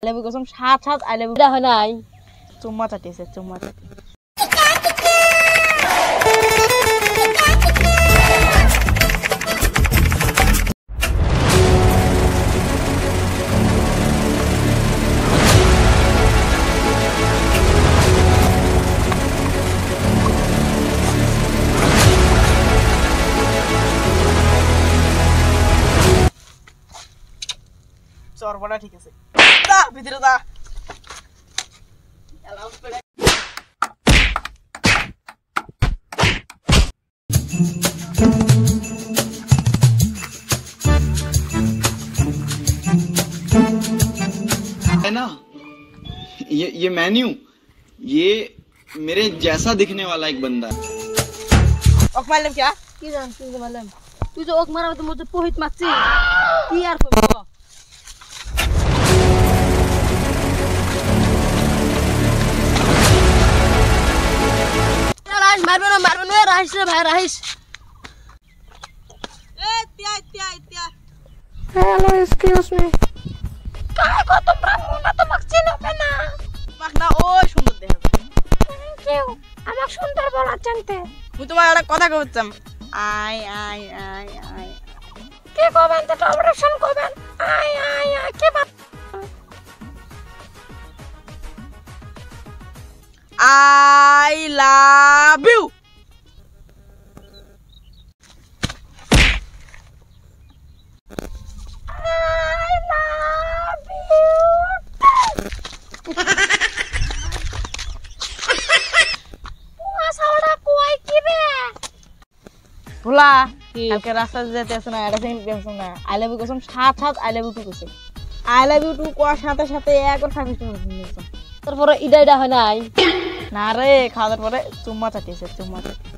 লেবু কসম সাত সাত আই লেবু হয় নাই চুম্মা চাটিয়েছে চুম্মা চাটি চরবড়া ঠিক আছে দা ভিতরে দা এলাও পড়ে है ना ये मैं नहीं हूँ ये मेरे जैसा दिखने वाला एक बंदा है ওক মারলাম কি কি জান তুই বললাম তুই যে ওক মারার মধ্যে পোহিত মারছিস কি আর করব রাইস মারবে না রাইস রে ভাই রাইস এ তিয়া হ্যালো এক্সকিউজ মি কাই কত ব্রাহ্মণ তো মারছিস না মাখ না ওই সুন্দর দেখা কেউ আমাকে সুন্দর বলা জানতে মুই তোমার একটা কথা কইতাম আই আই আই আই কে কবেন তো অপারেশন করবেন আই আই আই কে বাত I love you I love you সাওড়া কই কি রে ভোলা কালকে রাস্তা যেতে আছে না এটা সেকেন্ড পেছ না আই লাভ ইউ কসম সাত সাত আই লাভ ইউ টু কসম আই লাভ ইউ টু কোয়ার সাথে সাথে একবার খাবি তারপরে ইডা হয় নাই না রে খাওয়ার পরে চুম্মা চাটিয়েছে চুম্মা চাটি